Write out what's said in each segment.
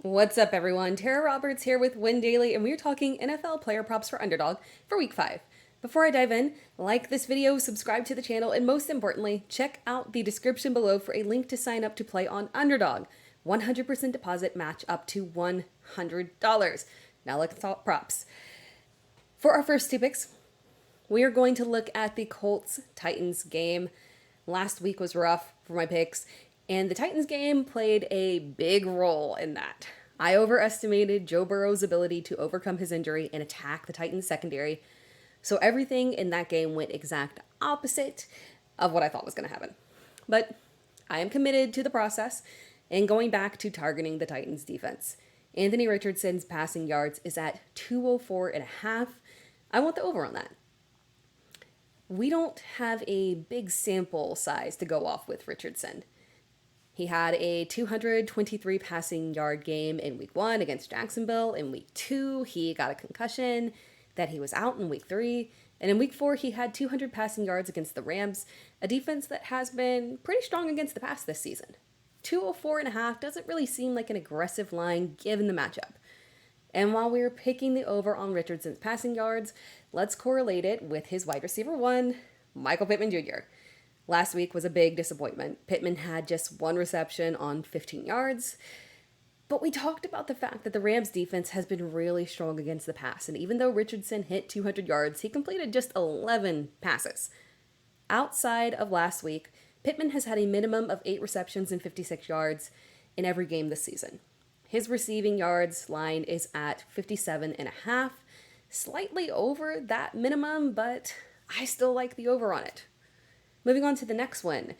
What's up, everyone? Tara Roberts here with Win Daily, and we're talking NFL player props for Underdog for week 5. Before I dive in, like this video, subscribe to the channel, and most importantly, check out the description below for a link to sign up to play on Underdog. 100% deposit match up to $100. Now let's talk props. For our first two picks, we are going to look at the Colts-Titans game. Last week was rough for my picks, and the Titans game played a big role in that. I overestimated Joe Burrow's ability to overcome his injury and attack the Titans secondary, so everything in that game went exact opposite of what I thought was going to happen. But I am committed to the process and going back to targeting the Titans defense. Anthony Richardson's passing yards is at 204 and a half. I want the over on that. We don't have a big sample size to go off with Richardson. He had a 223 passing yard game in week 1 against Jacksonville. In week 2, he got a concussion that he was out in week 3. And in week 4, he had 200 passing yards against the Rams, a defense that has been pretty strong against the pass this season. 204 and a half doesn't really seem like an aggressive line given the matchup. And while we were picking the over on Richardson's passing yards, let's correlate it with his wide receiver 1, Michael Pittman Jr. Last week was a big disappointment. Pittman had just 1 reception on 15 yards. But we talked about the fact that the Rams defense has been really strong against the pass. And even though Richardson hit 200 yards, he completed just 11 passes. Outside of last week, Pittman has had a minimum of 8 receptions and 56 yards in every game this season. His receiving yards line is at 57 and a half, slightly over that minimum, but I still like the over on it. Moving on to the next one.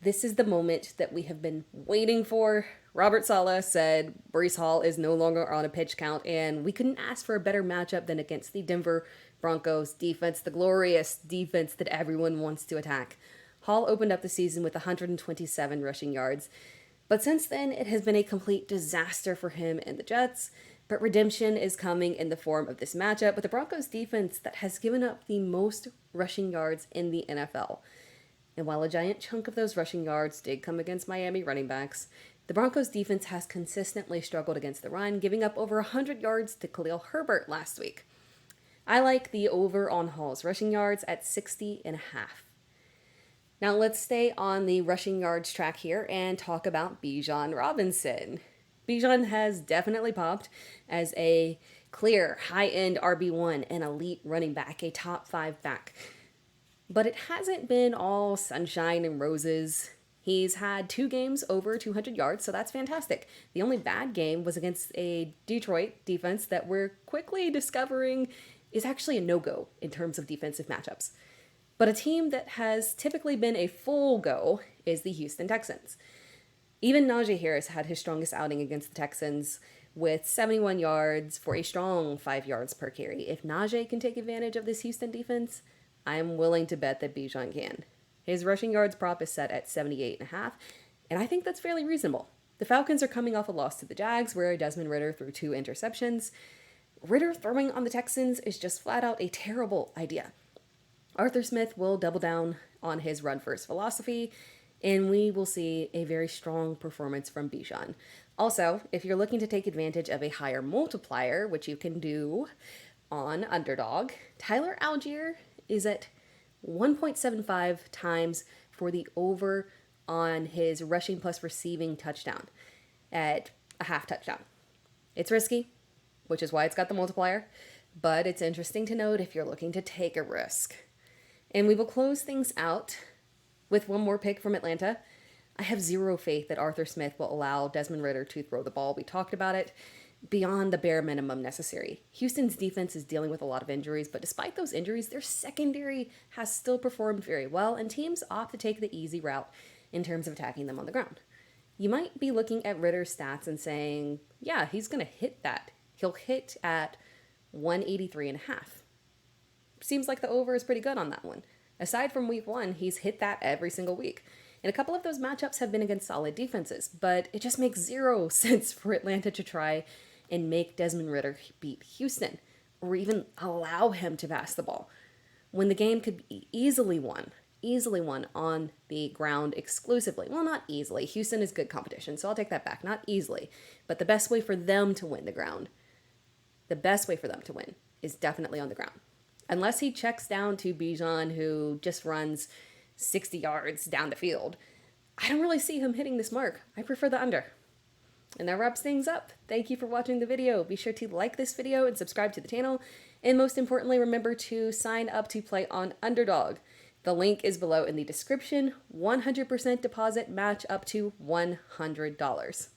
This is the moment that we have been waiting for. Robert Saleh said Breece Hall is no longer on a pitch count, and we couldn't ask for a better matchup than against the Denver Broncos defense, the glorious defense that everyone wants to attack. Hall opened up the season with 127 rushing yards, but since then it has been a complete disaster for him and the Jets. But redemption is coming in the form of this matchup with the Broncos defense that has given up the most rushing yards in the NFL. And while a giant chunk of those rushing yards did come against Miami running backs, the Broncos defense has consistently struggled against the run, giving up over 100 yards to Khalil Herbert last week. I like the over on Hall's rushing yards at 60 and a half. Now let's stay on the rushing yards track here and talk about Bijan Robinson. Bijan has definitely popped as a clear high-end RB1 and elite running back, a top 5 back. But it hasn't been all sunshine and roses. He's had 2 games over 200 yards, so that's fantastic. The only bad game was against a Detroit defense that we're quickly discovering is actually a no-go in terms of defensive matchups. But a team that has typically been a full go is the Houston Texans. Even Najee Harris had his strongest outing against the Texans with 71 yards for a strong 5 yards per carry. If Najee can take advantage of this Houston defense, I'm willing to bet that Bijan can. His rushing yards prop is set at 78 and a half, and I think that's fairly reasonable. The Falcons are coming off a loss to the Jags where Desmond Ridder threw 2 interceptions. Ridder throwing on the Texans is just flat out a terrible idea. Arthur Smith will double down on his run-first philosophy, and we will see a very strong performance from Bijan. Also, if you're looking to take advantage of a higher multiplier, which you can do on Underdog, Tyler Algier is at 1.75 times for the over on his rushing plus receiving touchdown at a half touchdown. It's risky, which is why it's got the multiplier, but it's interesting to note if you're looking to take a risk. And we will close things out with one more pick from Atlanta. I have zero faith that Arthur Smith will allow Desmond Ridder to throw the ball. We talked about it beyond the bare minimum necessary. Houston's defense is dealing with a lot of injuries, but despite those injuries, their secondary has still performed very well, and teams opt to take the easy route in terms of attacking them on the ground. You might be looking at Ridder's stats and saying, yeah, he's going to hit that. He'll hit at 183 and a half. Seems like the over is pretty good on that one. Aside from week 1, he's hit that every single week. And a couple of those matchups have been against solid defenses, but it just makes zero sense for Atlanta to try and make Desmond Ridder beat Houston or even allow him to pass the ball when the game could be easily won easily won on the ground exclusively. Well, not easily. Houston is good competition, so I'll take that back. Not easily, but the best way for them to win the ground, the best way for them to win is definitely on the ground. Unless he checks down to Bijan, who just runs 60 yards down the field, I don't really see him hitting this mark. I prefer the under. And that wraps things up. Thank you for watching the video. Be sure to like this video and subscribe to the channel. And most importantly, remember to sign up to play on Underdog. The link is below in the description. 100% deposit match up to $100.